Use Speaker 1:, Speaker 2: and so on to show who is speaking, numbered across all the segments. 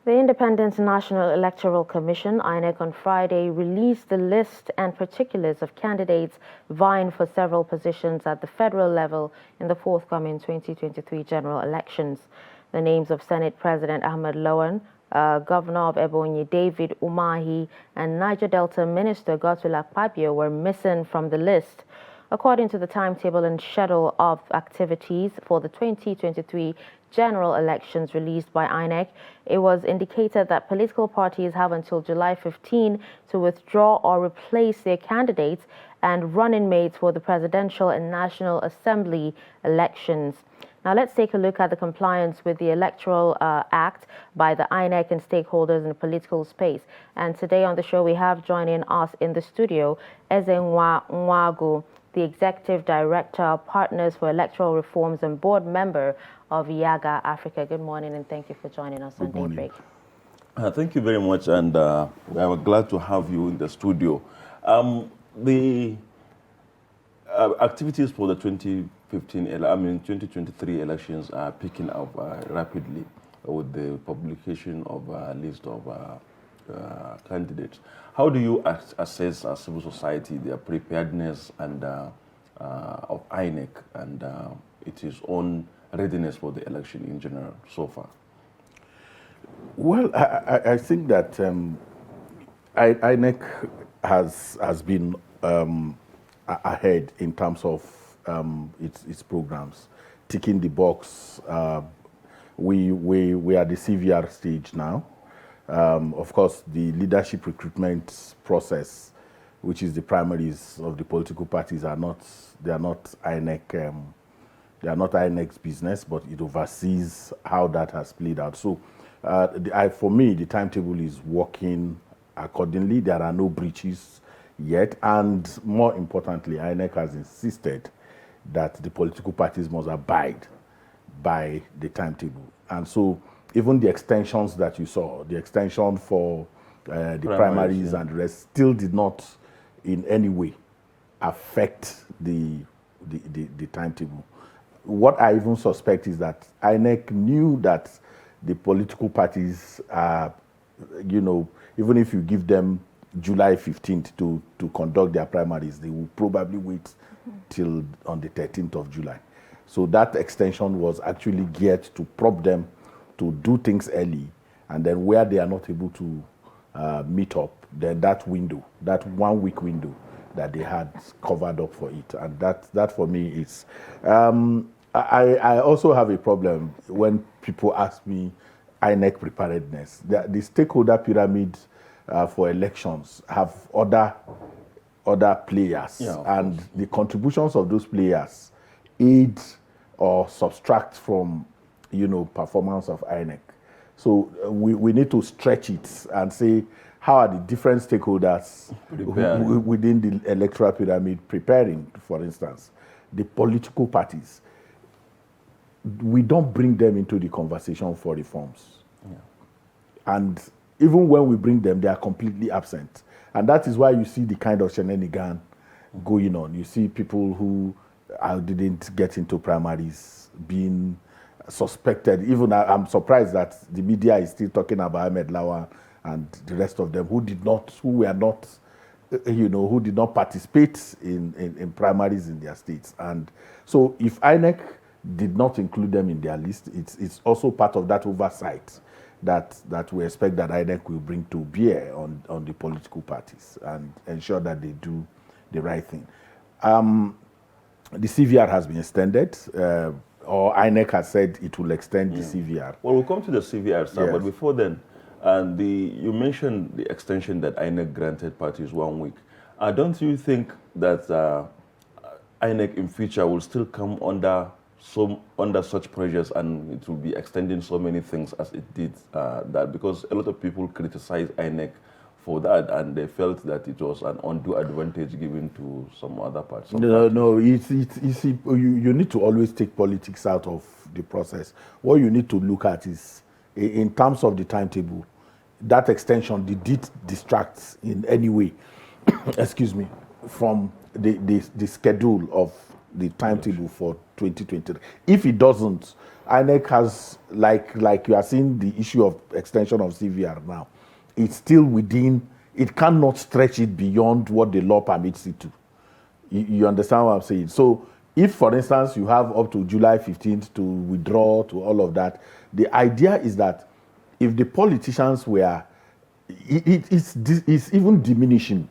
Speaker 1: The Independent National Electoral Commission, INEC, on Friday released the list and particulars of candidates vying for several positions at the federal level in the forthcoming 2023 general elections. The names of Senate President Ahmed Lawan, Governor of Ebonyi David Umahi, and Niger Delta Minister Godswill Akpabio were missing from the list. According to the timetable and schedule of activities for the 2023 general elections released by INEC, it was indicated that political parties have until July 15 to withdraw or replace their candidates and running mates for the presidential and National Assembly elections. Now let's take a look at the compliance with the Electoral Act by the INEC and stakeholders in the political space. And today on the show we have joining us in the studio Ezenwa Nwagu, the Executive Director, Partners for Electoral Reforms and Board Member of IAGA Africa. Good morning and thank you for joining us on Daybreak.
Speaker 2: Thank you very much, and I'm glad to have you in the studio. The activities for the 2023 elections are picking up rapidly with the publication of a list of candidates. How do you assess civil society, their preparedness and of INEC and its own readiness for the election in general so far?
Speaker 3: Well, I think that INEC has been ahead in terms of its programs, ticking the box. We are the CVR stage now. Of course, the leadership recruitment process, which is the primaries of the political parties, are not INEC. They are not INEC's business, but it oversees how that has played out. So, for me, the timetable is working accordingly. There are no breaches yet, and more importantly, INEC has insisted that the political parties must abide by the timetable, and so even the extensions that you saw, the extension for the primaries and the rest, still did not in any way affect the timetable. What I even suspect is that INEC knew that the political parties are, even if you give them July 15th to conduct their primaries, they will probably wait till on the 13th of July. So that extension was actually geared to prop them to do things early, and then where they are not able to meet up, then that window, that 1 week window that they had covered up for it. And that for me is, I also have a problem when people ask me INEC preparedness. The stakeholder pyramid for elections have other players, and the contributions of those players aid or subtract from performance of INEC. So we need to stretch it and say, how are the different stakeholders within the electoral pyramid preparing? For instance, the political parties, we don't bring them into the conversation for reforms. And even when we bring them, they are completely absent. And that is why you see the kind of shenanigan going on. You see people who didn't get into primaries being suspected. Even I'm surprised that the media is still talking about Ahmed Lawan and the rest of them who did not participate in primaries in their states. And so if INEC did not include them in their list, it's also part of that oversight that we expect that INEC will bring to bear on the political parties and ensure that they do the right thing. The CVR has been extended, or INEC has said it will extend the CVR.
Speaker 2: Well, we'll come to the CVR, sir, but before then, you mentioned the extension that INEC granted parties 1 week. Don't you think that INEC in future will still come under such pressures, and it will be extending so many things as it did that? Because a lot of people criticize INEC for that, and they felt that it was an undue advantage given to some other parts.
Speaker 3: No, you need to always take politics out of the process. What you need to look at is, in terms of the timetable, that extension did it distract in any way, excuse me, from the schedule of the timetable for 2023. If it doesn't, INEC has, like you are seeing the issue of extension of CVR now, it's still within, it cannot stretch it beyond what the law permits it to. You understand what I'm saying? So if, for instance, you have up to July 15th to withdraw to all of that, the idea is that if the politicians were, it's even diminishing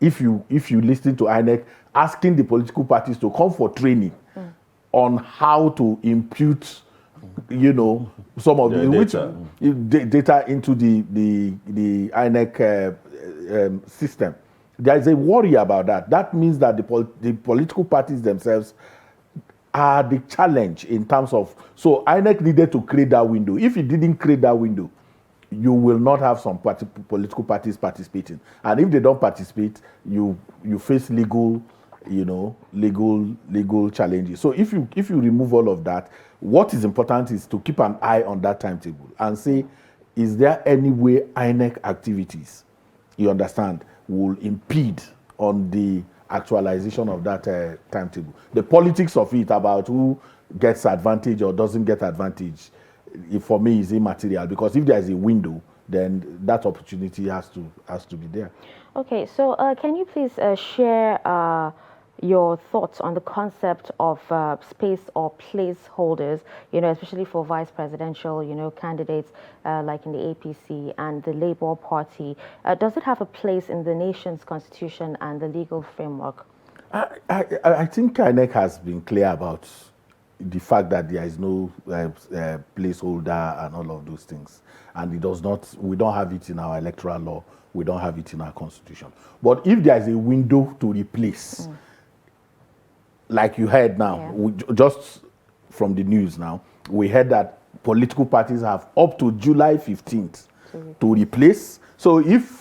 Speaker 3: if you listen to INEC asking the political parties to come for training on how to impute, some of the data into the INEC system. There is a worry about that. That means that the political parties themselves are the challenge in terms of, so INEC needed to create that window. If it didn't create that window, you will not have some political parties participating. And if they don't participate, you face legal challenges. So if you remove all of that, what is important is to keep an eye on that timetable and say, is there any way INEC activities, you understand, will impede on the actualization of that timetable? The politics of it about who gets advantage or doesn't get advantage, for me, is immaterial, because if there is a window, then that opportunity has to be there.
Speaker 1: Okay, so can you please share your thoughts on the concept of space or placeholders, especially for vice presidential, candidates like in the APC and the Labour Party? Does it have a place in the nation's constitution and the legal framework?
Speaker 3: I think INEC has been clear about the fact that there is no placeholder and all of those things. And we don't have it in our electoral law, we don't have it in our constitution. But if there is a window to replace, like you heard now, just from the news now, we heard that political parties have up to July 15th to replace. So even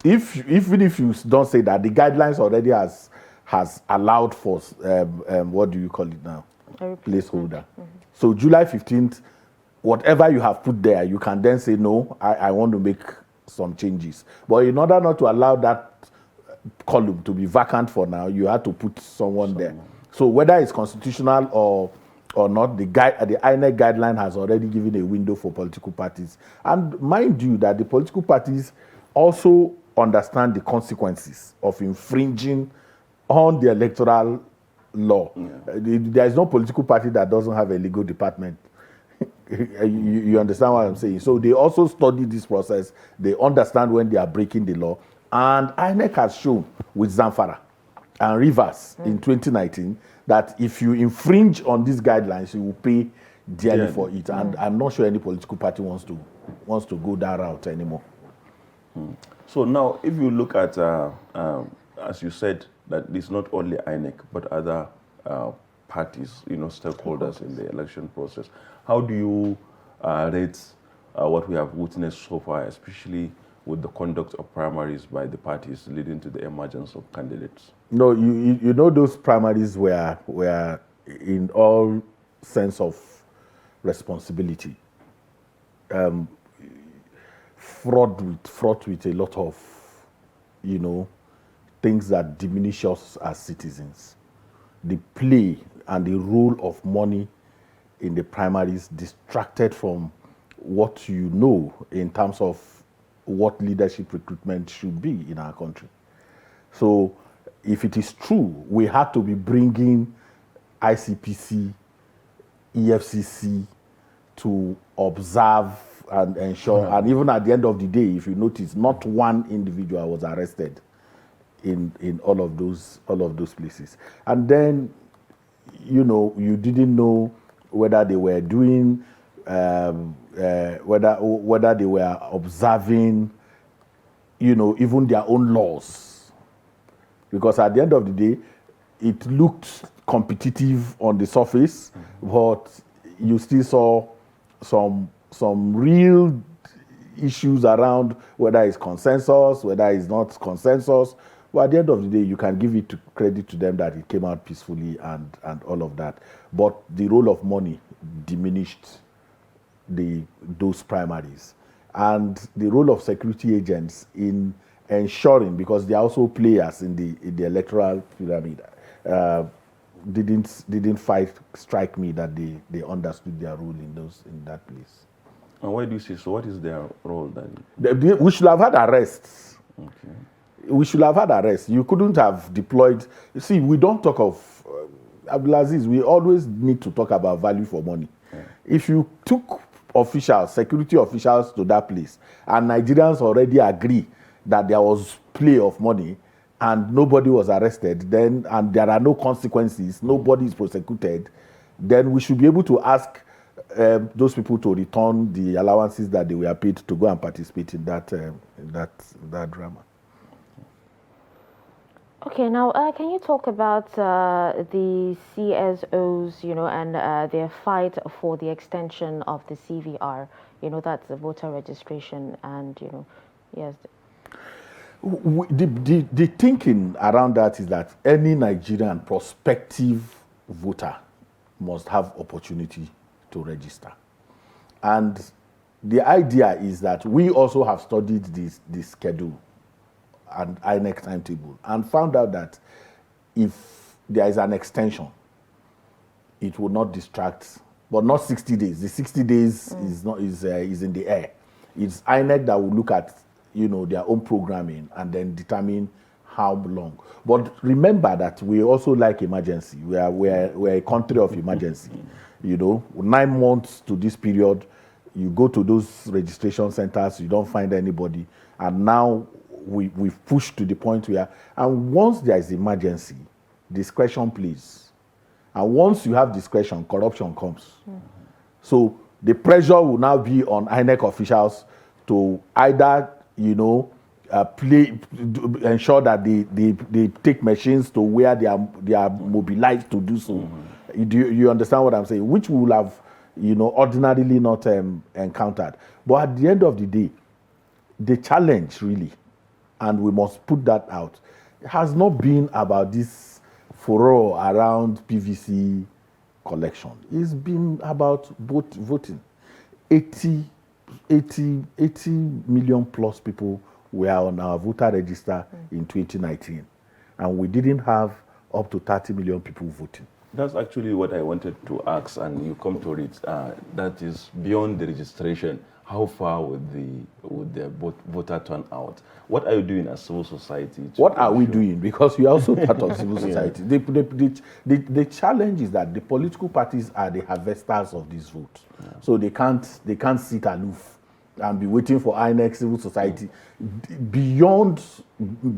Speaker 3: if you don't say that, the guidelines already has allowed for, what do you call it now? Placeholder. So July 15th, whatever you have put there, you can then say, no, I want to make some changes. But in order not to allow that column to be vacant for now, you have to put someone there. So whether it's constitutional or not, the INEC guideline has already given a window for political parties. And mind you that the political parties also understand the consequences of infringing on the electoral law. There is no political party that doesn't have a legal department. You understand what I'm saying? So they also study this process. They understand when they are breaking the law. And INEC has shown with Zamfara and Rivers in 2019 that if you infringe on these guidelines, you will pay dearly for it. And I'm not sure any political party wants to go that route anymore.
Speaker 2: So now, if you look at, as you said, that it's not only INEC, but other parties, stakeholders in the election process. How do you rate what we have witnessed so far, especially with the conduct of primaries by the parties leading to the emergence of candidates?
Speaker 3: No, you know those primaries were in all sense of responsibility, fraught with a lot of, things that diminish us as citizens. The play and the role of money in the primaries distracted from what you know in terms of what leadership recruitment should be in our country. So if it is true, we had to be bringing ICPC, EFCC to observe and ensure, and even at the end of the day, if you notice, not one individual was arrested in all of those places. And then, you didn't know whether they were doing, whether they were observing, even their own laws. Because at the end of the day, it looked competitive on the surface, but you still saw some real issues around whether it's consensus, whether it's not consensus. But at the end of the day, you can give it credit to them that it came out peacefully and all of that. But the role of money diminished those primaries. And the role of security agents in ensuring, because they are also players in the electoral pyramid, didn't strike me that they understood their role in that place.
Speaker 2: And why do you say so? What is their role then?
Speaker 3: We should have had arrests.
Speaker 2: Okay.
Speaker 3: We should have had arrests. You couldn't have deployed. You see, we don't talk of Abdulaziz. We always need to talk about value for money. Yeah. If you took officials, security officials to that place, and Nigerians already agree that there was play of money, and nobody was arrested, then and there are no consequences, nobody is prosecuted, then we should be able to ask those people to return the allowances that they were paid to go and participate in that drama.
Speaker 1: Okay, now can you talk about the CSOs, and their fight for the extension of the CVR, that's the voter registration, and yes.
Speaker 3: The thinking around that is that any Nigerian prospective voter must have opportunity to register. And the idea is that we also have studied this schedule and INEC timetable and found out that if there is an extension, it will not distract, but not 60 days. The 60 days is in the air. It's INEC that will look at their own programming and then determine how long. But remember that we also like emergency. We're a country of emergency. 9 months to this period, you go to those registration centers, you don't find anybody, and now we've pushed to the point where, and once there is emergency, discretion please. And once you have discretion, corruption comes. Mm-hmm. So the pressure will now be on INEC officials to either, ensure that they take machines to where they are mobilized to do so. Mm-hmm. You understand what I'm saying? Which we will have, ordinarily not encountered. But at the end of the day, the challenge really, and we must put that out, has not been about this furor around PVC collection. It's been about voting. 80 million plus people were on our voter register in 2019, and we didn't have up to 30 million people voting.
Speaker 2: That's actually what I wanted to ask, and you come to it. That is beyond the registration. How far would the voter turnout? What are you doing as civil society?
Speaker 3: What are we doing? Because we are also part of civil society. The challenge is that the political parties are the harvesters of this vote. Yeah. So they can't sit aloof and be waiting for INEC civil society. Beyond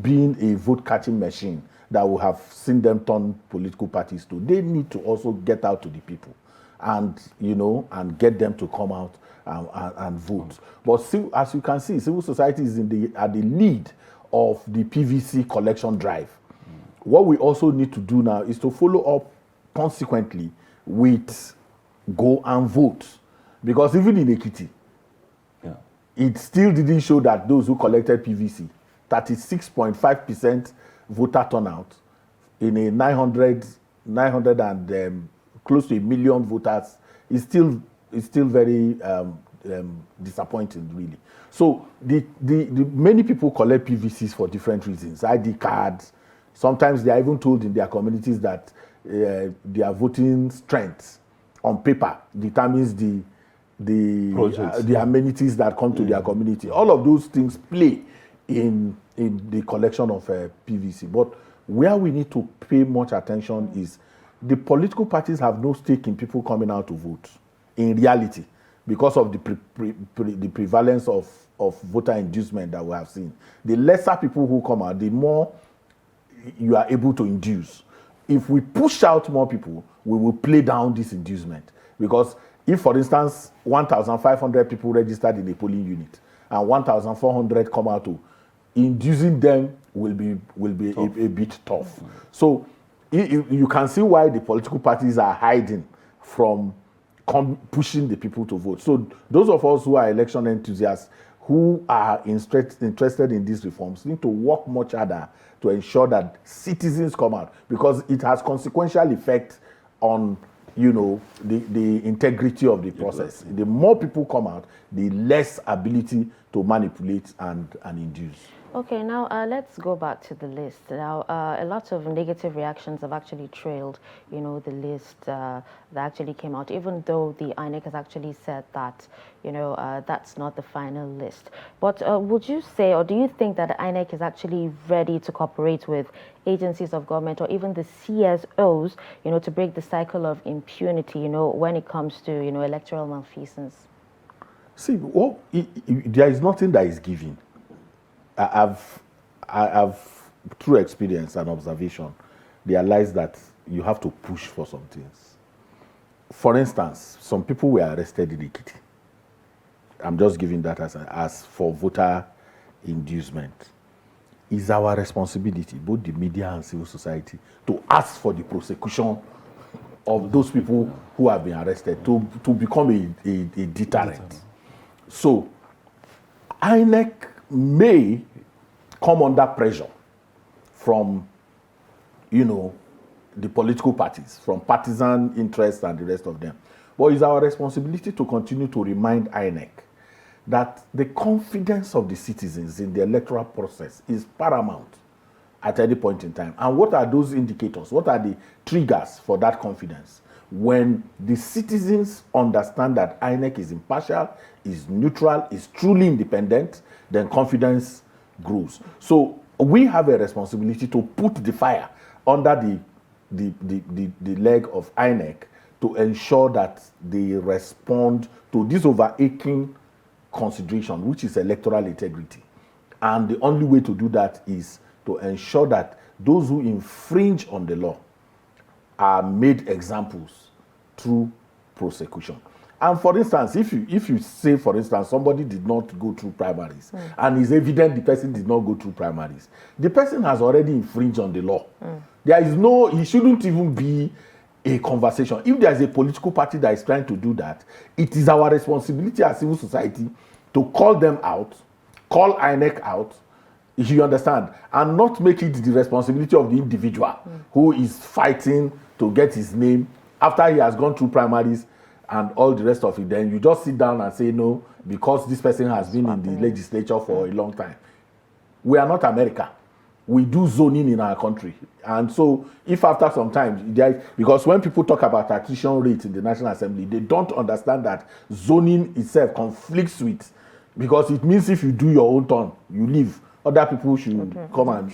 Speaker 3: being a vote-catching machine that we have seen them turn political parties to, they need to also get out to the people and get them to come out and vote. But as you can see, civil society is at the lead of the PVC collection drive. What we also need to do now is to follow up consequently with go and vote. Because even in Ekiti, it still didn't show that those who collected PVC, 36.5% voter turnout in a 900 and close to 1 million voters is still very disappointing, really. So the many people collect PVCs for different reasons. ID cards. Sometimes they are even told in their communities that their voting strength on paper determines the amenities that come to their community. All of those things play in the collection of PVC. But where we need to pay much attention is the political parties have no stake in people coming out to vote in reality because of the prevalence of voter inducement that we have seen. The lesser people who come out, the more you are able to induce. If we push out more people, we will play down this inducement. Because if, for instance, 1,500 people registered in a polling unit and 1,400 come out to, inducing them will be a bit tough. Mm-hmm. So you can see why the political parties are hiding from pushing the people to vote. So those of us who are election enthusiasts, who are interested in these reforms, need to work much harder to ensure that citizens come out, because it has consequential effect on the integrity of the process. The more people come out, the less ability to manipulate and induce.
Speaker 1: Okay, now let's go back to the list. Now, a lot of negative reactions have actually trailed, the list that actually came out, even though the INEC has actually said that, that's not the final list. But would you say, or do you think that the INEC is actually ready to cooperate with agencies of government or even the CSOs, to break the cycle of impunity, when it comes to, electoral malfeasance?
Speaker 3: See, there is nothing that is given. I've through experience and observation, realized that you have to push for some things. For instance, some people were arrested in Ekiti. I'm just giving that as for voter inducement. It's our responsibility, both the media and civil society, to ask for the prosecution of those people who have been arrested to become a deterrent. So, INEC may come under pressure from, the political parties, from partisan interests and the rest of them. But it's our responsibility to continue to remind INEC that the confidence of the citizens in the electoral process is paramount at any point in time. And what are those indicators? What are the triggers for that confidence? When the citizens understand that INEC is impartial, is neutral, is truly independent, then confidence grows. So we have a responsibility to put the fire under the leg of INEC to ensure that they respond to this overarching consideration, which is electoral integrity. And the only way to do that is to ensure that those who infringe on the law are made examples through prosecution. And for instance, if you say, for instance, somebody did not go through primaries, and it's evident the person did not go through primaries, the person has already infringed on the law. There is it shouldn't even be a conversation. If there is a political party that is trying to do that, it is our responsibility as civil society to call them out, call INEC out, if you understand, and not make it the responsibility of the individual who is fighting to get his name after he has gone through primaries and all the rest of it. Then you just sit down and say no, because this person has been in the legislature for a long time. We are not America. We do zoning in our country. And so if after some time, because when people talk about attrition rates in the National Assembly, they don't understand that zoning itself conflicts with, because it means if you do your own turn, you leave. Other people should come and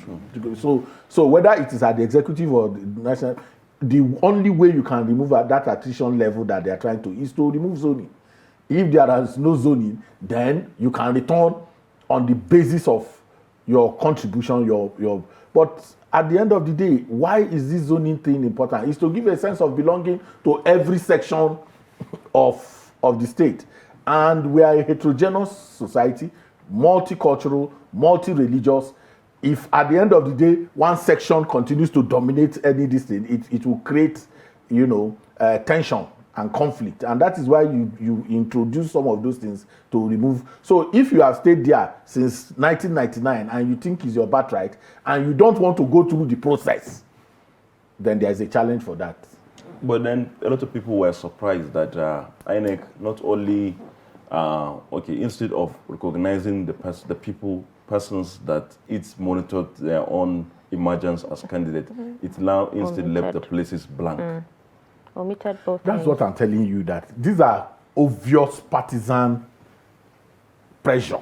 Speaker 3: so whether it is at the executive or the national, the only way you can remove that attrition level that they are trying to is to remove zoning. If there is no zoning, then you can return on the basis of your contribution, but at the end of the day, why is this zoning thing important? It's to give a sense of belonging to every section of the state. And we are a heterogeneous society, multicultural, multi-religious. If at the end of the day, one section continues to dominate any this thing, it will create, tension and conflict. And that is why you introduce some of those things to remove. So if you have stayed there since 1999 and you think it's your birthright and you don't want to go through the process, then there is a challenge for that.
Speaker 2: But then a lot of people were surprised that INEC not only, instead of recognizing the persons that it's monitored their own emergence as candidate, it now instead left the places blank.
Speaker 1: Omitted both.
Speaker 3: That's what I'm telling you, that these are obvious partisan pressure.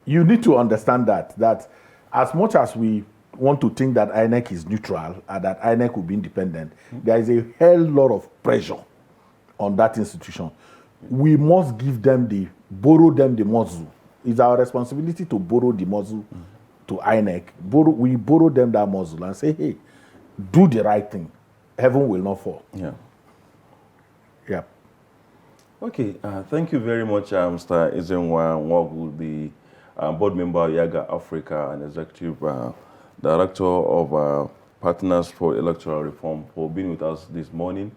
Speaker 3: You need to understand that as much as we want to think that INEC is neutral and that INEC will be independent, there is a hell lot of pressure on that institution. We must borrow them the muzzle. It's our responsibility to borrow the muzzle to INEC. We borrow them that muzzle and say, hey, do the right thing. Heaven will not fall. Yeah.
Speaker 2: Okay. Thank you very much, Mr. Ezenwa Nwogu, the board member of Yaga Africa and executive director of Partners for Electoral Reform, for being with us this morning.